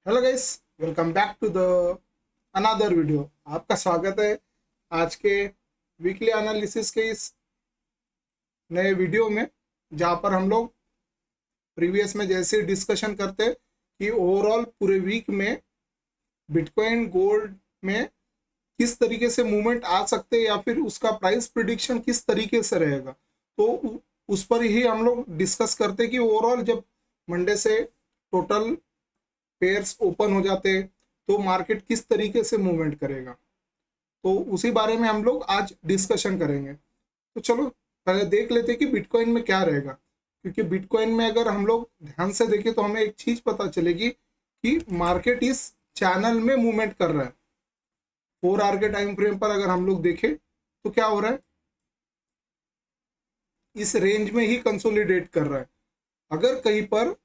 Hello guys, welcome back to the another video. आपका स्वागत है आज के वीकली एनालिसिस के इस नए वीडियो में, जहां पर हम लोग प्रीवियस में जैसे डिस्कशन करते कि ओवरऑल पूरे वीक में बिटकॉइन गोल्ड में किस तरीके से मूवमेंट आ सकते हैं या फिर उसका प्राइस प्रिडिक्शन किस तरीके से रहेगा, तो उस पर ही हम लोग डिस्कस करते कि ओवरऑल जब मंडे से टोटल पेयर्स ओपन हो जाते तो मार्केट किस तरीके से मूवमेंट करेगा। तो उसी बारे में हम लोग आज डिस्कशन करेंगे। तो चलो पहले देख लेते कि बिटकॉइन में क्या रहेगा, क्योंकि बिटकॉइन में अगर हम लोग ध्यान से देखें तो हमें एक चीज पता चलेगी कि मार्केट इस चैनल में मूवमेंट कर रहा है। 4 आवर के टाइम फ्रेम पर अगर हम लोग देखें तो क्या हो रहा है, इस रेंज में ही कंसोलिडेट कर रहा है। अगर कहीं पर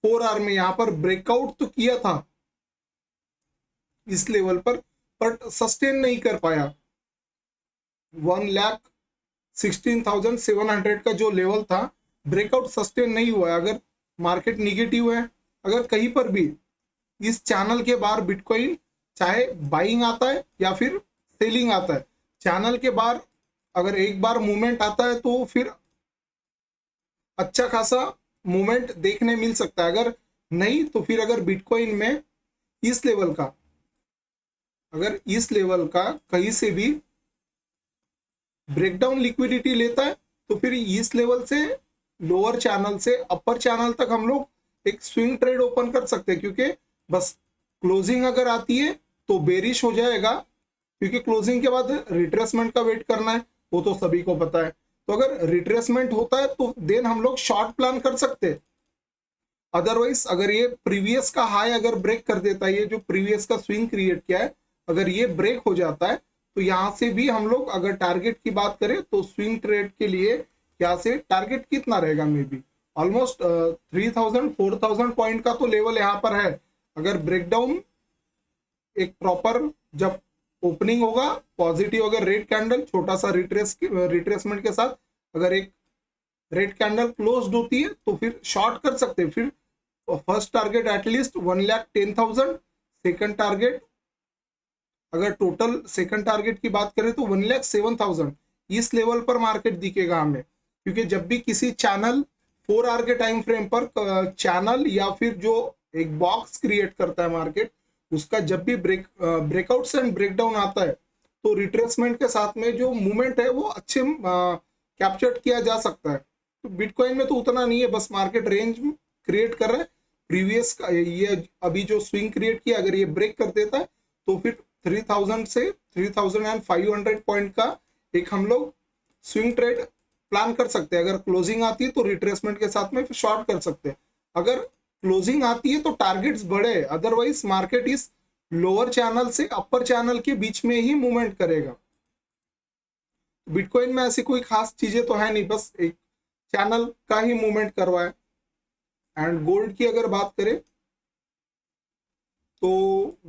4 आवर में यहां पर ब्रेकआउट तो किया था इस लेवल पर, बट सस्टेन नहीं कर पाया। 1,16,700 का जो लेवल था, ब्रेकआउट सस्टेन नहीं हुआ है। अगर मार्केट निगेटिव है, अगर कहीं पर भी इस चैनल के बाहर बिटकॉइन चाहे बाइंग आता है या फिर सेलिंग आता है, चैनल के बाहर अगर एक बार मूवमेंट आता है तो फिर अच्छा खासा मूवमेंट देखने मिल सकता है। अगर नहीं तो फिर अगर बिटकॉइन में इस लेवल का, अगर इस लेवल का कहीं से भी ब्रेकडाउन लिक्विडिटी लेता है तो फिर इस लेवल से लोअर चैनल से अपर चैनल तक हम लोग एक स्विंग ट्रेड ओपन कर सकते हैं। क्योंकि बस क्लोजिंग अगर आती है तो बेरिश हो जाएगा, क्योंकि क्लोजिंग के बाद रिट्रेसमेंट का वेट करना है, वो तो सभी को पता है। तो अगर रिट्रेसमेंट होता है तो देन हम लोग शॉर्ट प्लान कर सकते हैं। अदरवाइज अगर ये प्रीवियस का हाई अगर ब्रेक कर देता है, ये जो प्रीवियस का स्विंग क्रिएट किया है, अगर ये ब्रेक हो जाता है तो यहाँ से भी हम लोग अगर टारगेट की बात करें तो स्विंग ट्रेड के लिए यहाँ से टारगेट कितना रहेगा, मे बी ऑलमोस्ट 3,000-4,000 पॉइंट का तो लेवल यहाँ पर है। अगर ब्रेकडाउन एक प्रॉपर जब ओपनिंग होगा पॉजिटिव, अगर रेड कैंडल छोटा सा रिट्रेसमेंट के साथ अगर एक रेड कैंडल क्लोज्ड होती है तो फिर शॉर्ट कर सकते हैं। फिर first target at least 1,10,000, second target अगर टोटल सेकंड टारगेट की बात करें तो 1,07,000 इस लेवल पर मार्केट दिखेगा हमें। क्योंकि जब भी किसी चैनल 4 आवर के टाइम फ्रेम पर चैनल या फिर जो एक बॉक्स क्रिएट करता है मार्केट, उसका जब भी ब्रेकआउट्स एंड ब्रेकडाउन आता है तो रिट्रेसमेंट के साथ में जो मूवमेंट है वो अच्छे कैप्चर किया जा सकता है। तो बिटकॉइन में तो उतना नहीं है, बस मार्केट रेंज क्रिएट कर रहा है। प्रीवियस का ये अभी जो स्विंग क्रिएट किया, अगर ये ब्रेक कर देता है तो फिर 3,000 से 3,500 पॉइंट का एक हम लोग स्विंग ट्रेड प्लान कर सकते हैं। अगर क्लोजिंग आती है तो रिट्रेसमेंट के साथ में फिर शॉर्ट कर सकते हैं। अगर क्लोजिंग आती है तो टारगेट्स बढ़े, अदरवाइज मार्केट इस लोअर चैनल से अपर चैनल के बीच में ही मूवमेंट करेगा। बिटकॉइन में ऐसी कोई खास चीजें तो है नहीं, बस एक चैनल का ही मूवमेंट करवा है। एंड गोल्ड की अगर बात करें तो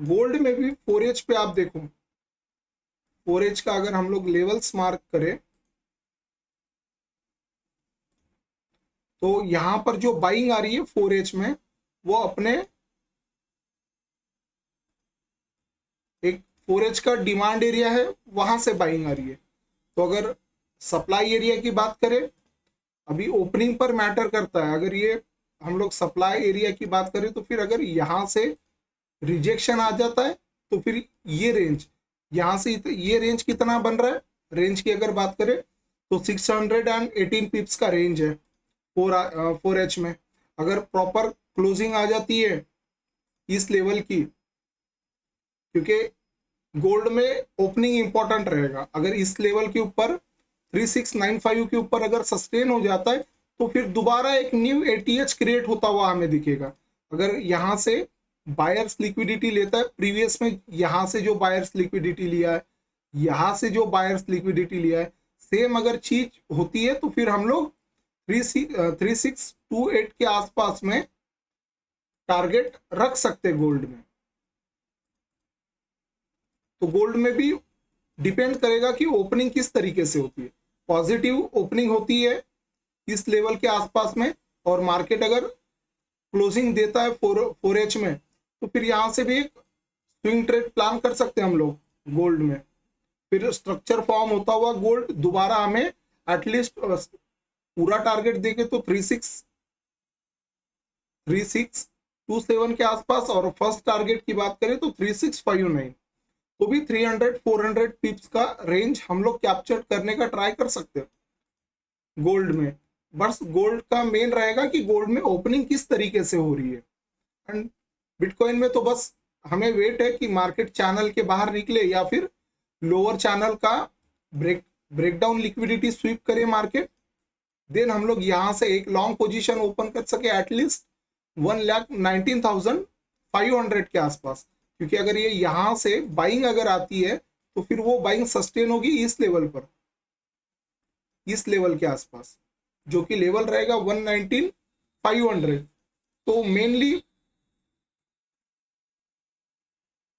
गोल्ड में भी 4H पे आप देखो, 4H का अगर हम लोग लेवल्स मार्क करें तो यहां पर जो बाइंग आ रही है 4H में, वो अपने एक 4H का डिमांड एरिया है, वहां से बाइंग आ रही है। तो अगर सप्लाई एरिया की बात करें, अभी ओपनिंग पर मैटर करता है। अगर ये हम लोग सप्लाई एरिया की बात करें तो फिर अगर यहां से रिजेक्शन आ जाता है तो फिर ये रेंज, यहां से ये रेंज कितना बन रहा है, रेंज की अगर बात करें तो 618 पिप्स का रेंज है 4H में। अगर प्रॉपर क्लोजिंग आ जाती है इस लेवल की, क्योंकि गोल्ड में ओपनिंग इंपॉर्टेंट रहेगा, अगर इस लेवल के ऊपर 3695 के ऊपर अगर सस्टेन हो जाता है तो फिर दोबारा एक न्यू ATH क्रिएट होता हुआ हमें दिखेगा। अगर यहां से बायर्स लिक्विडिटी लेता है, प्रीवियस में यहां से जो बायर्स लिक्विडिटी लिया है, यहां से जो बायर्स लिक्विडिटी लिया है, सेम अगर चीज होती है तो फिर हम लोग 3628 के आसपास में टारगेट रख सकते हैं गोल्ड में। तो गोल्ड में भी डिपेंड करेगा कि ओपनिंग किस तरीके से होती है। पॉजिटिव ओपनिंग होती है इस लेवल के आसपास में और मार्केट अगर क्लोजिंग देता है 4H में, तो फिर यहाँ से भी एक स्विंग ट्रेड प्लान कर सकते हैं हम लोग गोल्ड में। फिर स्ट्रक्चर फॉर्म होता हुआ गोल्ड दोबारा हमें एटलीस्ट पूरा टारगेट देके तो 3627 के आसपास, और फर्स्ट टारगेट की बात करें तो 3659, तो भी 300-400 पिप्स का रेंज हम लोग कैप्चर करने का ट्राई कर सकते हैं गोल्ड में। बस गोल्ड का मेन रहेगा कि गोल्ड में ओपनिंग किस तरीके से हो रही है। एंड बिटकॉइन में तो बस हमें वेट है कि मार्केट चैनल के बाहर निकले या फिर लोअर चैनल का ब्रेकडाउन लिक्विडिटी स्वीप करे मार्केट, देन हम लोग यहाँ से एक लॉन्ग पोजीशन ओपन कर सके एटलीस्ट 1,19,500 के आसपास। क्योंकि अगर ये यहाँ से बाइंग अगर आती है तो फिर वो बाइंग सस्टेन होगी इस लेवल पर, इस लेवल के आसपास, जो कि लेवल रहेगा 119,500। तो मेनली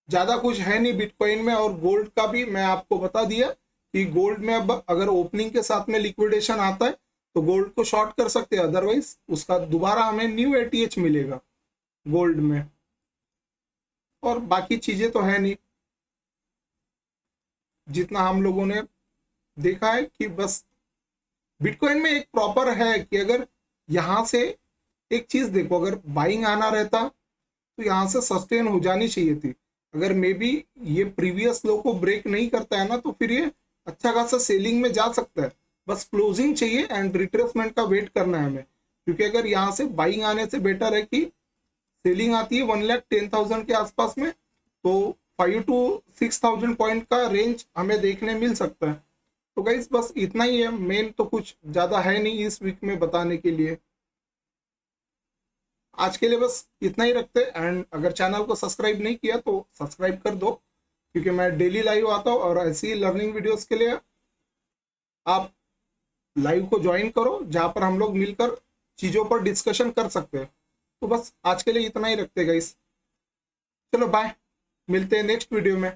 ज्यादा कुछ है नहीं बिटकॉइन में। और गोल्ड का भी मैं आपको बता दिया कि गोल्ड में अब अगर ओपनिंग के साथ में लिक्विडेशन आता है तो गोल्ड को शॉर्ट कर सकते हैं, अदरवाइज उसका दोबारा हमें न्यू ATH मिलेगा गोल्ड में। और बाकी चीजें तो है नहीं, जितना हम लोगों ने देखा है कि बस बिटकॉइन में एक प्रॉपर है कि अगर यहाँ से एक चीज देखो, अगर बाइंग आना रहता तो यहाँ से सस्टेन हो जानी चाहिए थी। अगर मे बी ये प्रीवियस लो को ब्रेक नहीं करता है ना, तो फिर ये अच्छा खासा सेलिंग में जा सकता है। बस क्लोजिंग चाहिए एंड रिट्रेसमेंट का वेट करना है हमें। क्योंकि अगर यहाँ से बाइंग आने से बेटर है कि सेलिंग आती है 1,10,000 के आसपास में, तो 5 to 6,000 पॉइंट का रेंज हमें देखने मिल सकता है। तो गाइस बस इतना ही है, मेन तो कुछ ज्यादा है नहीं इस वीक में बताने के लिए। आज के लिए बस इतना ही रखते हैं। एंड अगर चैनल को सब्सक्राइब नहीं किया तो सब्सक्राइब कर दो, क्योंकि मैं डेली लाइव आता हूँ और ऐसी लर्निंग वीडियोस के लिए आप लाइव को ज्वाइन करो, जहाँ पर हम लोग मिलकर चीज़ों पर डिस्कशन कर सकते हैं। तो बस आज के लिए इतना ही रखते हैं गाइस। चलो बाय, मिलते हैं नेक्स्ट वीडियो में।